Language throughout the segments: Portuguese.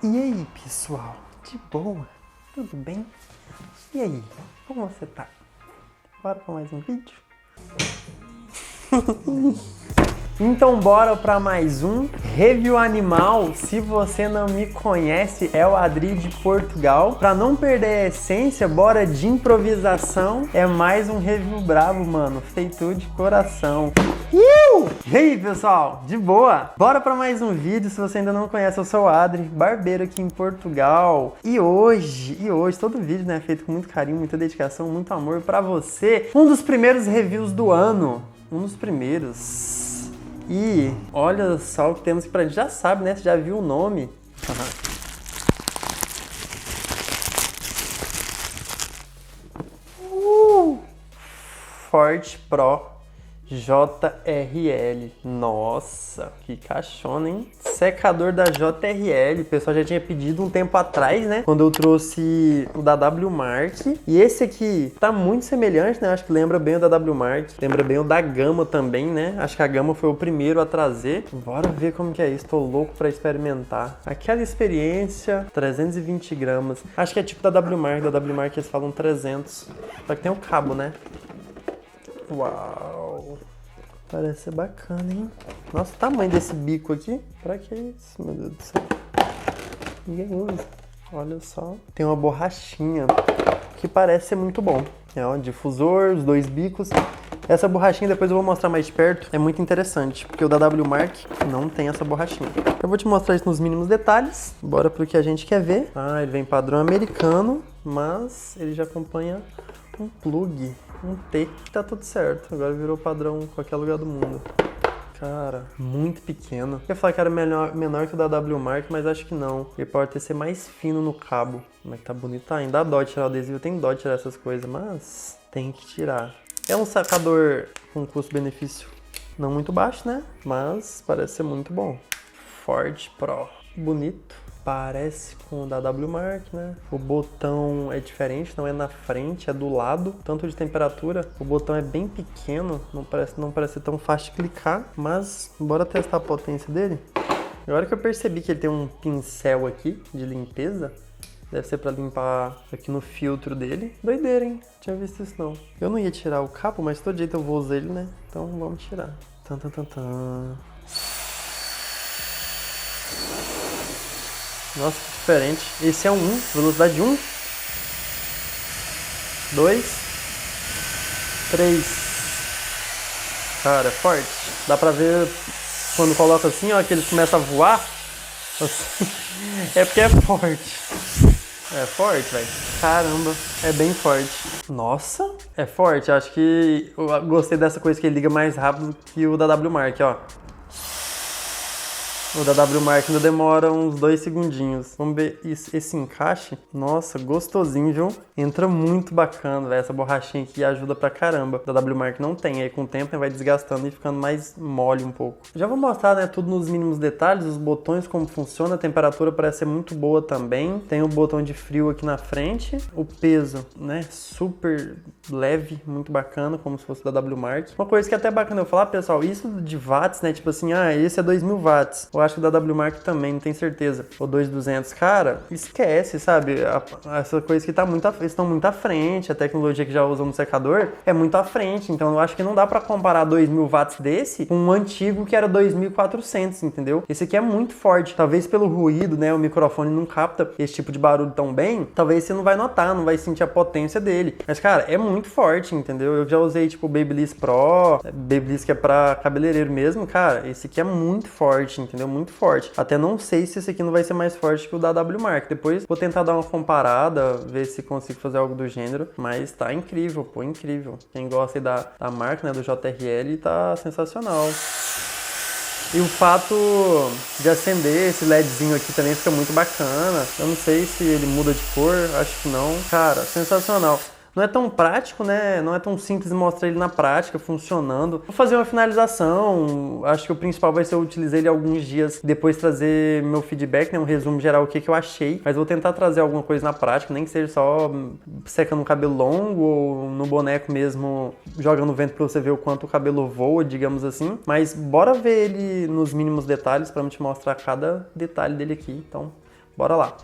E aí, pessoal? De boa? Tudo bem? E aí? Como você tá? Bora pra mais um vídeo? Então bora para mais um review animal. Se você não me conhece, é o Adri de Portugal. Para não perder a essência, bora de improvisação. É mais um review brabo, mano. Feito de coração. E aí, pessoal? De boa? Bora para mais um vídeo. Se você ainda não conhece, eu sou o Adri, barbeiro aqui em Portugal. E hoje, todo vídeo, né, é feito com muito carinho, muita dedicação, muito amor para você. Um dos primeiros reviews do ano. Um dos primeiros. E olha só o que temos pra gente. Já sabe, né? Você já viu o nome. Forte Pro JRL. Nossa, que caixona, hein? Secador da JRL. O pessoal já tinha pedido um tempo atrás, né? Quando eu trouxe o da WMark. E esse aqui tá muito semelhante, né? Acho que lembra bem o da WMark. Lembra bem o da Gama também, né? Acho que a Gama foi o primeiro a trazer. Bora ver como que é isso. Tô louco pra experimentar. Aquela experiência, 320 gramas. Acho que é tipo da WMark. Da WMark eles falam 300. Só que tem o cabo, né? Uau! Parece ser bacana, hein? Nossa, o tamanho desse bico aqui. Pra que isso, meu Deus do céu? Ninguém usa. Olha só. Tem uma borrachinha que parece ser muito bom. É um difusor, os dois bicos. Essa borrachinha, depois eu vou mostrar mais de perto, é muito interessante, porque o da WMark não tem essa borrachinha. Eu vou te mostrar isso nos mínimos detalhes. Bora pro que a gente quer ver. Ah, ele vem padrão americano, mas ele já acompanha um plug. Um T, que tá tudo certo. Agora virou padrão em qualquer lugar do mundo. Cara, muito pequeno. Eu ia falar que era menor que o da WMark, mas acho que não. Ele pode ter ser mais fino no cabo. Mas tá bonito, tá? Ainda dá dó de tirar o adesivo. Tem dó de tirar essas coisas, mas tem que tirar. É um sacador com custo-benefício não muito baixo, né? Mas parece ser muito bom. Forte Pro. Bonito. Parece com o da WMark, né? O botão é diferente, não é na frente, é do lado. Tanto de temperatura, o botão é bem pequeno, não parece ser tão fácil de clicar. Mas bora testar a potência dele. Agora que eu percebi que ele tem um pincel aqui de limpeza, deve ser para limpar aqui no filtro dele. Doideira, hein? Não tinha visto isso não. Eu não ia tirar o cabo, mas todo jeito eu vou usar ele, né? Então vamos tirar. Tan, tan, tan, tan. Nossa, que diferente. Esse é um 1, velocidade 1, 2, 3. Cara, é forte. Dá pra ver quando coloca assim, ó, que eles começam a voar. Assim. É porque é forte. É forte, velho. Caramba, é bem forte. Nossa, é forte. Acho que eu gostei dessa coisa que ele liga mais rápido que o da WMark, ó. O da WMark ainda demora uns 2 segundinhos. Vamos ver esse encaixe. Nossa, gostosinho, viu? Entra muito bacana, velho. Essa borrachinha aqui ajuda pra caramba. Da WMark não tem. Aí com o tempo vai desgastando e ficando mais mole um pouco. Já vou mostrar, né, tudo nos mínimos detalhes. Os botões, como funciona. A temperatura parece ser muito boa também. Tem o botão de frio aqui na frente. O peso, né, super leve, muito bacana, como se fosse da WMark. Uma coisa que é até bacana eu falar, pessoal, isso de watts, né, tipo assim, esse é 2000 watts. Eu acho que da WMark também, não tenho certeza. Ou 2200. Cara, esquece, sabe? Essa coisa que eles estão muito à frente. A tecnologia que já usam no secador é muito à frente. Então eu acho que não dá pra comparar 2000 watts desse com um antigo que era 2400, entendeu? Esse aqui é muito forte. Talvez pelo ruído, né? O microfone não capta esse tipo de barulho tão bem. Talvez você não vai notar, não vai sentir a potência dele. Mas, cara, é muito forte, entendeu? Eu já usei, tipo, o Babyliss Pro. Babyliss que é pra cabeleireiro mesmo. Cara, esse aqui é muito forte, entendeu? Muito forte. Até não sei se esse aqui não vai ser mais forte que o da WMark. Depois vou tentar dar uma comparada, ver se consigo fazer algo do gênero. Mas tá incrível, pô, incrível. Quem gosta aí da marca, né, do JRL, tá sensacional. E o fato de acender esse LEDzinho aqui também fica muito bacana. Eu não sei se ele muda de cor, acho que não. Cara, sensacional. Não é tão prático, né? Não é tão simples mostrar ele na prática, funcionando. Vou fazer uma finalização. Acho que o principal vai ser eu utilizar ele alguns dias, depois trazer meu feedback, né? Um resumo geral, o que eu achei. Mas vou tentar trazer alguma coisa na prática, nem que seja só secando o cabelo longo ou no boneco mesmo, jogando vento pra você ver o quanto o cabelo voa, digamos assim. Mas bora ver ele nos mínimos detalhes pra eu te mostrar cada detalhe dele aqui. Então, Bora lá!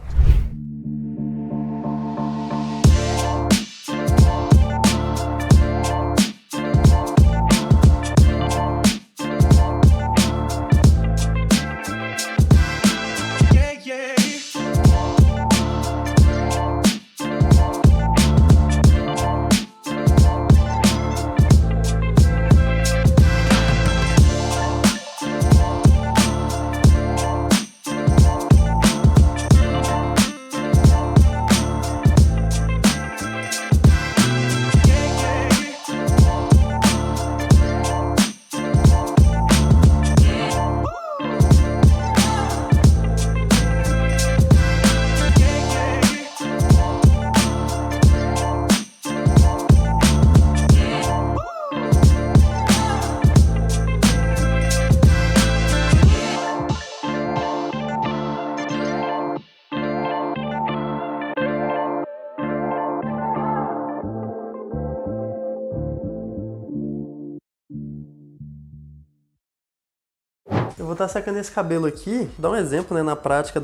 Eu vou estar secando esse cabelo aqui, dar um exemplo, né, na prática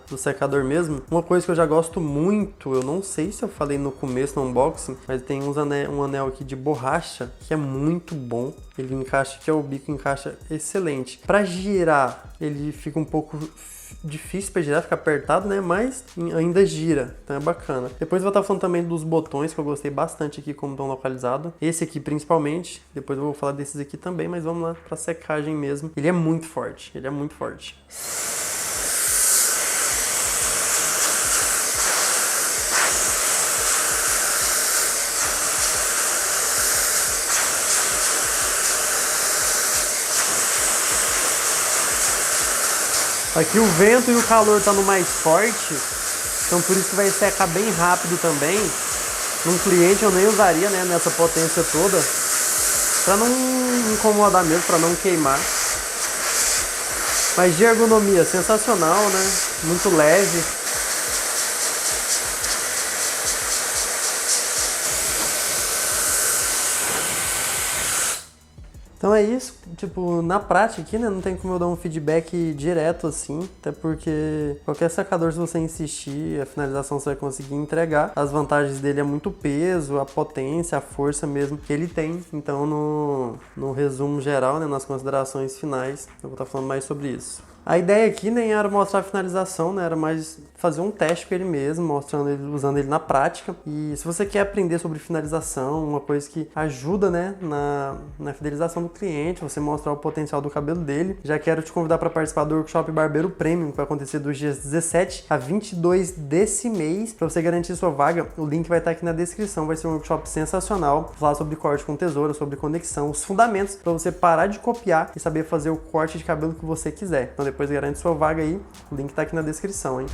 do secador mesmo. Uma coisa que eu já gosto muito, eu não sei se eu falei no começo no unboxing, mas tem um anel aqui de borracha que é muito bom. Ele encaixa, que é o bico encaixa excelente. Para girar, ele fica um pouco difícil para girar, fica apertado, né? Mas ainda gira, então é bacana. Depois eu vou estar falando também dos botões, que eu gostei bastante aqui como estão localizados. Esse aqui principalmente, depois eu vou falar desses aqui também, mas vamos lá para secagem mesmo. Ele é muito forte, ele é muito forte. Aqui o vento e o calor tá no mais forte, então por isso que vai secar bem rápido também. Num cliente eu nem usaria, né, nessa potência toda, pra não incomodar mesmo, pra não queimar. Mas de ergonomia sensacional, né, muito leve. Então é isso, tipo, na prática aqui, né, não tem como eu dar um feedback direto assim, até porque qualquer secador, se você insistir, a finalização você vai conseguir entregar. As vantagens dele é muito o peso, a potência, a força mesmo que ele tem. Então no resumo geral, né, nas considerações finais, eu vou estar falando mais sobre isso. A ideia aqui nem era mostrar a finalização, né? Era mais fazer um teste com ele mesmo, mostrando ele, usando ele na prática. E se você quer aprender sobre finalização, uma coisa que ajuda, né, na fidelização do cliente, você mostrar o potencial do cabelo dele, já quero te convidar para participar do workshop Barbeiro Premium, que vai acontecer dos dias 17 a 22 desse mês. Para você garantir sua vaga, o link vai estar aqui na descrição. Vai ser um workshop sensacional, falar sobre corte com tesoura, sobre conexão, os fundamentos para você parar de copiar e saber fazer o corte de cabelo que você quiser. Então depois garante sua vaga aí, o link tá aqui na descrição, hein?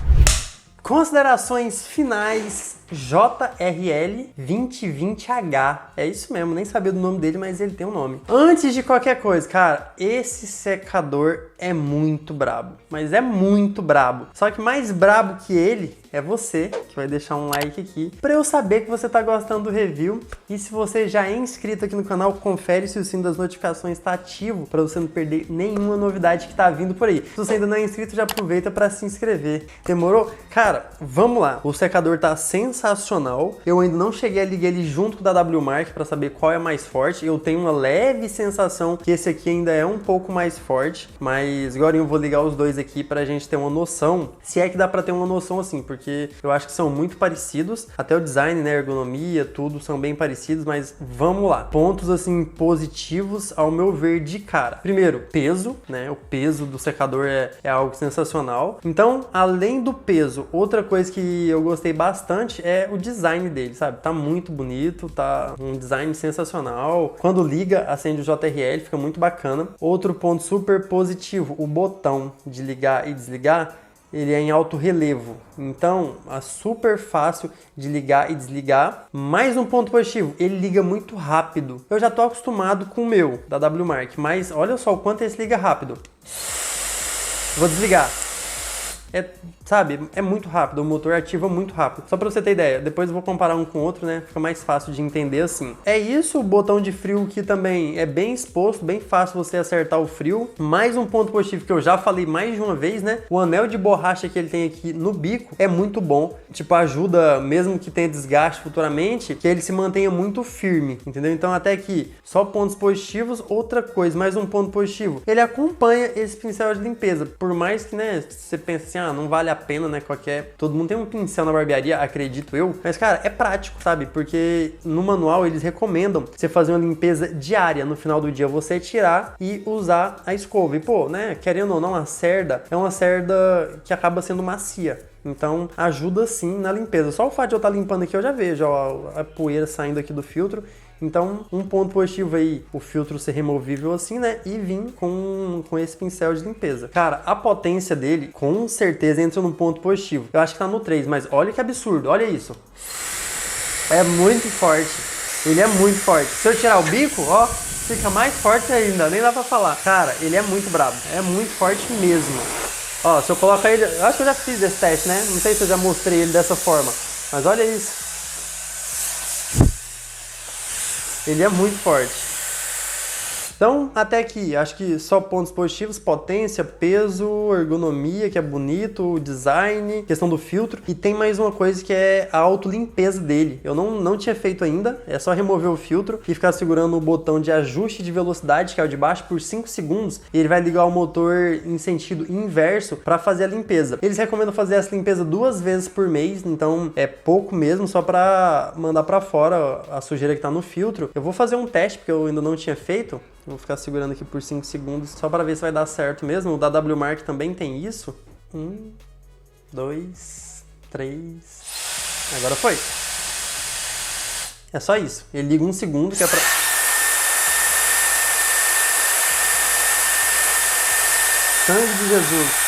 Considerações finais, JRL 2020H. É isso mesmo, nem sabia do nome dele, mas ele tem um nome. Antes de qualquer coisa, cara, esse secador é muito brabo, mas é muito brabo. Só que mais brabo que ele é você, que vai deixar um like aqui, pra eu saber que você tá gostando do review. E se você já é inscrito aqui no canal, confere se o sino das notificações tá ativo, pra você não perder nenhuma novidade que tá vindo por aí. Se você ainda não é inscrito, já aproveita pra se inscrever. Demorou? Cara, vamos lá. O secador tá sensacional. Eu ainda não cheguei a ligar ele junto com o da W Mark pra saber qual é mais forte. Eu tenho uma leve sensação que esse aqui ainda é um pouco mais forte, mas agora eu vou ligar os dois aqui pra gente ter uma noção, se é que dá pra ter uma noção assim, porque eu acho que são muito parecidos, até o design, né, ergonomia, tudo são bem parecidos, mas vamos lá. Pontos assim positivos ao meu ver de cara. Primeiro, peso, né? O peso do secador é algo sensacional. Então, além do peso, outra coisa que eu gostei bastante é o design dele, sabe? Tá muito bonito, tá um design sensacional. Quando liga, acende o JRL, fica muito bacana. Outro ponto super positivo, o botão de ligar e desligar, ele é em alto relevo, então é super fácil de ligar e desligar. Mais um ponto positivo, ele liga muito rápido. Eu já tô acostumado com o meu, da W Mark, mas olha só o quanto esse liga rápido. Vou desligar. sabe, é muito rápido, o motor ativa muito rápido. Só pra você ter ideia, depois eu vou comparar um com o outro, né? Fica mais fácil de entender assim. É isso, o botão de frio que também é bem exposto, bem fácil você acertar o frio. Mais um ponto positivo que eu já falei mais de uma vez, né? O anel de borracha que ele tem aqui no bico é muito bom. Tipo, ajuda, mesmo que tenha desgaste futuramente, que ele se mantenha muito firme, entendeu? Então até aqui, só pontos positivos. Outra coisa, mais um ponto positivo, ele acompanha esse pincel de limpeza. Por mais que, né, você pense assim, ah, não vale a pena, né, todo mundo tem um pincel na barbearia, acredito eu, mas cara, é prático, sabe? Porque no manual eles recomendam você fazer uma limpeza diária, no final do dia você tirar e usar a escova. E pô, né, querendo ou não, a cerda é uma cerda que acaba sendo macia. Então ajuda sim na limpeza. Só o fato de eu estar limpando aqui eu já vejo ó, a poeira saindo aqui do filtro. Então, um ponto positivo aí, o filtro ser removível assim, né? E vir com esse pincel de limpeza. Cara, a potência dele, com certeza, entra num ponto positivo. Eu acho que tá no 3, mas olha que absurdo, olha isso. É muito forte. Ele é muito forte. Se eu tirar o bico, ó, fica mais forte ainda, nem dá pra falar. Cara, ele é muito brabo, é muito forte mesmo. Ó, se eu colocar ele... Eu acho que eu já fiz esse teste, né? Não sei se eu já mostrei ele dessa forma, mas olha isso. Ele é muito forte. Então, até aqui, acho que só pontos positivos, potência, peso, ergonomia, que é bonito, design, questão do filtro. E tem mais uma coisa que é a autolimpeza dele. Eu não tinha feito ainda, é só remover o filtro e ficar segurando o botão de ajuste de velocidade, que é o de baixo, por 5 segundos. E ele vai ligar o motor em sentido inverso para fazer a limpeza. Eles recomendam fazer essa limpeza 2 vezes por mês, então é pouco mesmo, só para mandar para fora a sujeira que tá no filtro. Eu vou fazer um teste, porque eu ainda não tinha feito. Vou ficar segurando aqui por 5 segundos, só para ver se vai dar certo mesmo. O da WMark também tem isso. 1, 2, 3... Agora foi. É só isso. Ele liga 1 segundo, que é pra... Sangue de Jesus.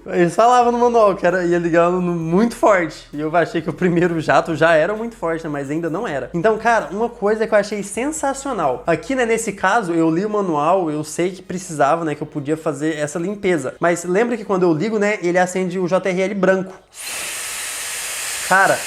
Eles falavam no manual que ia ligando muito forte. E eu achei que o primeiro jato já era muito forte, né? Mas ainda não era. Então, cara, uma coisa que eu achei sensacional. Aqui, né, nesse caso, eu li o manual, eu sei que precisava, né, que eu podia fazer essa limpeza. Mas lembra que quando eu ligo, né, ele acende o JRL branco. Cara,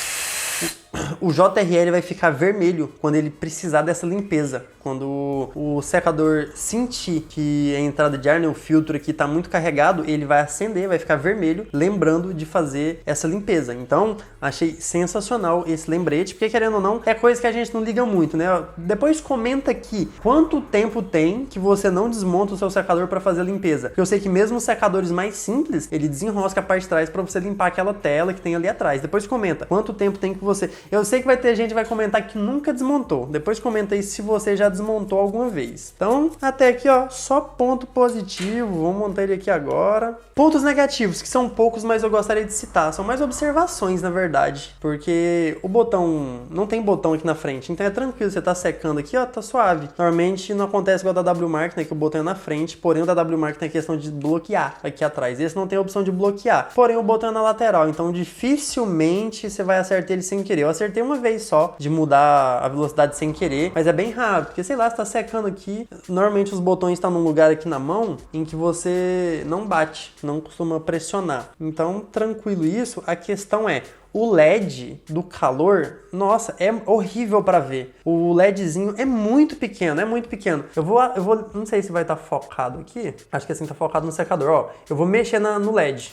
o JRL vai ficar vermelho quando ele precisar dessa limpeza. Quando o secador sentir que a entrada de ar, né, o filtro aqui tá muito carregado, ele vai acender, vai ficar vermelho, lembrando de fazer essa limpeza. Então, achei sensacional esse lembrete, porque querendo ou não, é coisa que a gente não liga muito, né? Depois comenta aqui quanto tempo tem que você não desmonta o seu secador para fazer a limpeza. Porque eu sei que mesmo os secadores mais simples, ele desenrosca a parte de trás para você limpar aquela tela que tem ali atrás. Depois comenta quanto tempo tem que você... Eu sei que vai ter gente que vai comentar que nunca desmontou. Depois comenta aí se você já desmontou alguma vez. Então, até aqui, ó, só ponto positivo. Vamos montar ele aqui agora. Pontos negativos, que são poucos, mas eu gostaria de citar. São mais observações, na verdade. Porque o botão... Não tem botão aqui na frente. Então é tranquilo, você tá secando aqui, ó, tá suave. Normalmente não acontece igual da WMark, né, que o botão é na frente. Porém, o da WMark tem a questão de bloquear aqui atrás. Esse não tem a opção de bloquear. Porém, o botão é na lateral. Então, dificilmente você vai acertar ele sem querer. Eu acertei uma vez só, de mudar a velocidade sem querer. Mas é bem rápido, porque sei lá, você tá secando aqui. Normalmente os botões estão num lugar aqui na mão em que você não bate, não costuma pressionar. Então, tranquilo isso. A questão é, o LED do calor, nossa, é horrível para ver. O LEDzinho é muito pequeno, é muito pequeno. Eu vou, não sei se vai estar focado aqui. Acho que assim tá focado no secador, ó. Eu vou mexer no LED.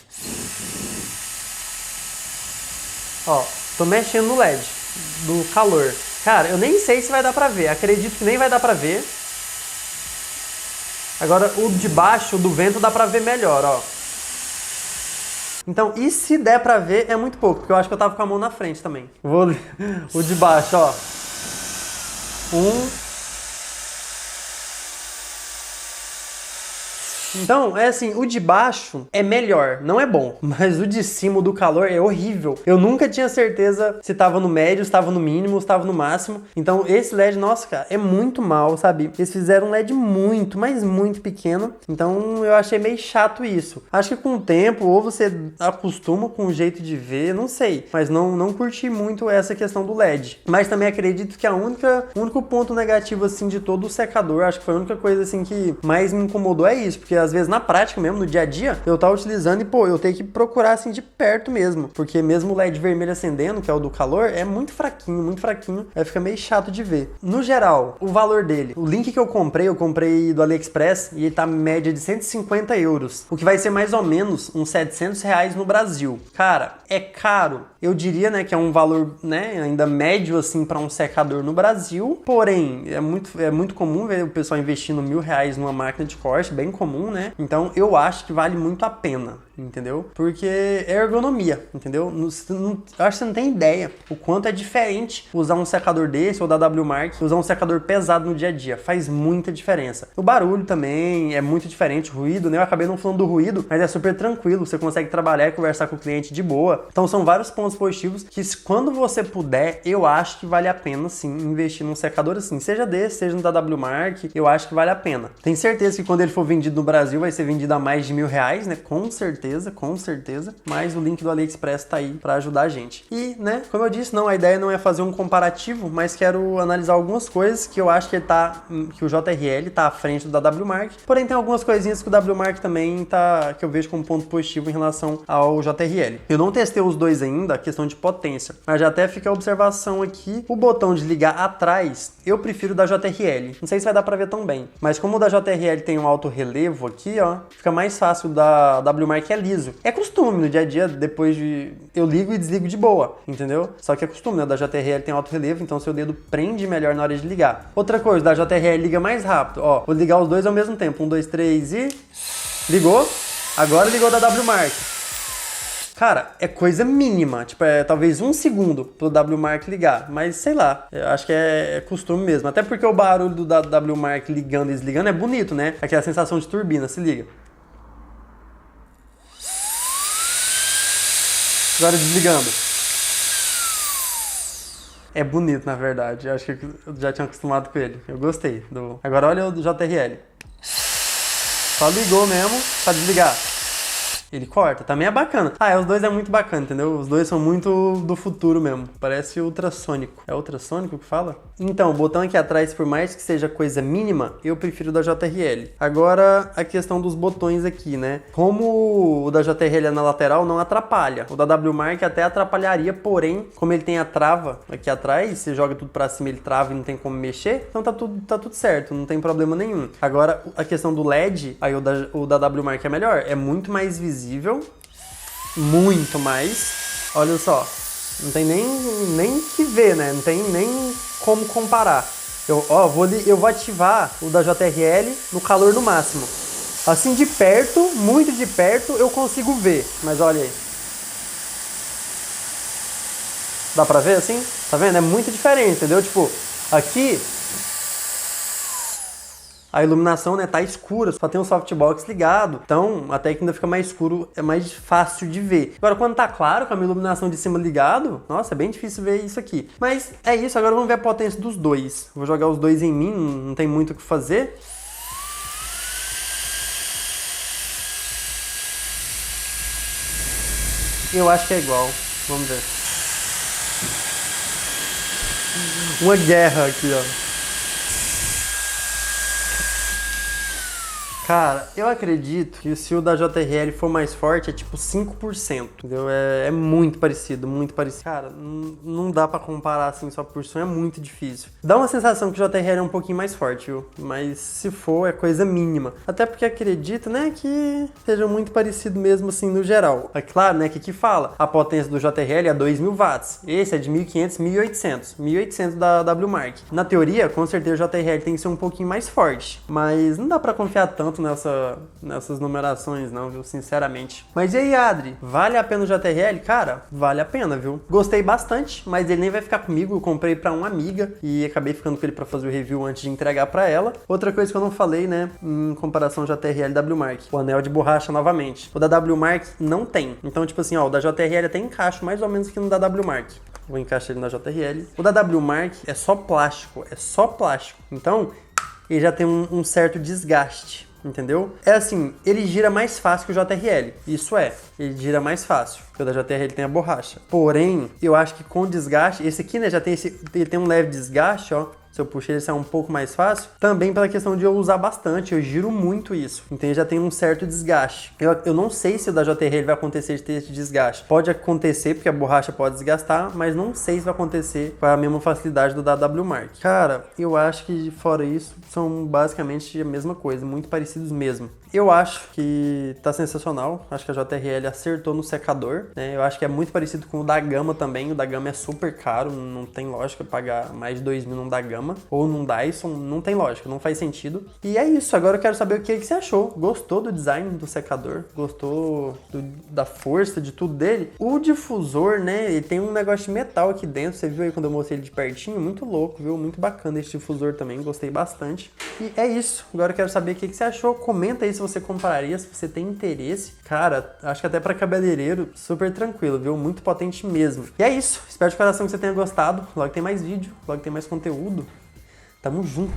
Ó, tô mexendo no LED do calor. Cara, eu nem sei se vai dar pra ver. Acredito que nem vai dar pra ver. Agora, o de baixo, do vento, dá pra ver melhor, ó. Então, e se der pra ver, é muito pouco, porque eu acho que eu tava com a mão na frente também. O de baixo, ó. 1. Então, é assim, o de baixo é melhor, não é bom, mas o de cima, o do calor, é horrível. Eu nunca tinha certeza se tava no médio, se tava no mínimo, se tava no máximo. Então, esse LED, nossa, cara, é muito mal, sabe? Eles fizeram um LED muito, mas muito pequeno. Então, eu achei meio chato isso. Acho que com o tempo, ou você acostuma com o jeito de ver, não sei. Mas não curti muito essa questão do LED. Mas também acredito que o único ponto negativo, assim, de todo o secador, acho que foi a única coisa, assim, que mais me incomodou é isso. Porque, às vezes, na prática mesmo, no dia a dia, eu tava utilizando e, pô, eu tenho que procurar, assim, de perto mesmo. Porque mesmo o LED vermelho acendendo, que é o do calor, é muito fraquinho. Aí fica meio chato de ver. No geral, o valor dele. O link que eu comprei do AliExpress e ele tá média de 150 euros. O que vai ser mais ou menos uns 700 reais no Brasil. Cara, é caro. Eu diria, né, que é um valor, né, ainda médio, assim, para um secador no Brasil. Porém, é muito comum ver o pessoal investindo R$1.000 numa máquina de corte, bem comum, né? Então, eu acho que vale muito a pena, entendeu? Porque é ergonomia, entendeu? Eu acho que você não tem ideia o quanto é diferente usar um secador desse ou da WMark, usar um secador pesado no dia a dia. Faz muita diferença. O barulho também é muito diferente, o ruído, né? Eu acabei não falando do ruído, mas é super tranquilo. Você consegue trabalhar e conversar com o cliente de boa. Então, são vários pontos positivos que, quando você puder, eu acho que vale a pena, sim, investir num secador assim. Seja desse, seja no da WMark, eu acho que vale a pena. Tenho certeza que quando ele for vendido no Brasil, vai ser vendido a mais de R$1.000, né? Com certeza. Mas o link do AliExpress tá aí pra ajudar a gente. E, né, como eu disse, a ideia não é fazer um comparativo, mas quero analisar algumas coisas que eu acho que o JRL tá à frente do da WMark. Porém, tem algumas coisinhas que o WMark também tá, que eu vejo como ponto positivo em relação ao JRL. Eu não testei os dois ainda, a questão de potência, mas já até fica a observação aqui. O botão de ligar atrás, eu prefiro da JRL. Não sei se vai dar pra ver tão bem, mas como o da JRL tem um alto relevo aqui, ó, fica mais fácil. Da WMark é liso. É costume no dia a dia, depois de... eu ligo e desligo de boa, entendeu? Só que é costume, né? Da JRL tem alto relevo, então seu dedo prende melhor na hora de ligar. Outra coisa, da JRL liga mais rápido, ó. Vou ligar os dois ao mesmo tempo. 1, 2, 3 e... ligou. Agora ligou da WMark. Cara, é coisa mínima, tipo, é talvez 1 segundo pro WMark ligar, mas sei lá, eu acho que é costume mesmo. Até porque o barulho do WMark ligando e desligando é bonito, né? Aquela sensação de turbina, se liga. Agora desligando. É bonito, na verdade. Eu acho que eu já tinha acostumado com ele. Eu gostei. Agora olha o do JRL. Só ligou mesmo pra desligar. Ele corta, também é bacana. Os dois é muito bacana, entendeu? Os dois são muito do futuro mesmo. Parece ultrassônico. É ultrassônico que fala? Então, o botão aqui atrás, por mais que seja coisa mínima, eu prefiro o da JRL. Agora, a questão dos botões aqui, né? Como o da JRL é na lateral, não atrapalha. O da WMark até atrapalharia, porém, como ele tem a trava aqui atrás, você joga tudo pra cima, ele trava e não tem como mexer, então tá tudo certo, não tem problema nenhum. Agora, a questão do LED, aí o da WMark é melhor, é muito mais visível, muito mais. Olha só, não tem nem que ver, né? Não tem nem como comparar. Eu vou ativar o da JRL no calor no máximo. Assim de perto, muito de perto, eu consigo ver. Mas olha aí. Dá pra ver assim? Tá vendo? É muito diferente, entendeu? Tipo, aqui... a iluminação, né, tá escura, só tem o softbox ligado, então até que ainda fica mais escuro, é mais fácil de ver. Agora, quando tá claro, com a iluminação de cima ligado, nossa, é bem difícil ver isso aqui. Mas é isso, agora vamos ver a potência dos dois. Vou jogar os dois em mim, não tem muito o que fazer. Eu acho que é igual, vamos ver. Uma guerra aqui, ó. Cara, eu acredito que se o da JRL for mais forte, é tipo 5%, entendeu? É muito parecido, muito parecido. Cara, não dá pra comparar assim só por som, é muito difícil. Dá uma sensação que o JRL é um pouquinho mais forte, viu? Mas se for, é coisa mínima. Até porque acredito, né, que seja muito parecido mesmo assim no geral. É claro, né, que fala, a potência do JRL é 2.000 watts. Esse é de 1.500, 1.800. 1.800 da WMark. Na teoria, com certeza o JRL tem que ser um pouquinho mais forte. Mas não dá pra confiar tanto nessas numerações não, viu? Sinceramente. Mas e aí, Adri? Vale a pena o JTRL? Cara, vale a pena, viu? Gostei bastante, mas ele nem vai ficar comigo. Eu comprei pra uma amiga e acabei ficando com ele pra fazer o review antes de entregar pra ela. Outra coisa que eu não falei, né, em comparação JTRL e WMark, o anel de borracha novamente. O da WMark não tem. Então, tipo assim, ó, o da JTRL até encaixa mais ou menos que no da WMark. Vou encaixar ele na JRL. O da WMark é só plástico, Então, ele já tem um certo desgaste, entendeu? É assim, ele gira mais fácil que o JRL. Isso é, ele gira mais fácil, porque o da JRL tem a borracha. Porém, eu acho que com desgaste, esse aqui, né, ele tem um leve desgaste, ó. Se eu puxar ele sai um pouco mais fácil. Também pela questão de eu usar bastante, eu giro muito isso. Então ele já tem um certo desgaste. Eu não sei se o da JRL vai acontecer de ter esse desgaste. Pode acontecer, porque a borracha pode desgastar, mas não sei se vai acontecer com a mesma facilidade do da WMark. Cara, eu acho que fora isso, são basicamente a mesma coisa, muito parecidos mesmo. Eu acho que tá sensacional. Acho que a JRL acertou no secador, né? Eu acho que é muito parecido com o da Gama também. O da Gama é super caro, não tem lógica pagar mais de 2.000 num da Gama ou num Dyson, não tem lógica, não faz sentido. E é isso, agora eu quero saber o que você achou. Gostou do design do secador? Gostou da força, de tudo dele? O difusor, né, ele tem um negócio de metal aqui dentro, você viu aí quando eu mostrei ele de pertinho? Muito louco, viu? Muito bacana esse difusor também, gostei bastante. E é isso, agora eu quero saber o que você achou. Comenta aí se você compraria, se você tem interesse. Cara, acho que até para cabeleireiro, super tranquilo, viu? Muito potente mesmo. E é isso, espero de coração que você tenha gostado. Logo tem mais vídeo, logo tem mais conteúdo. Tamo junto!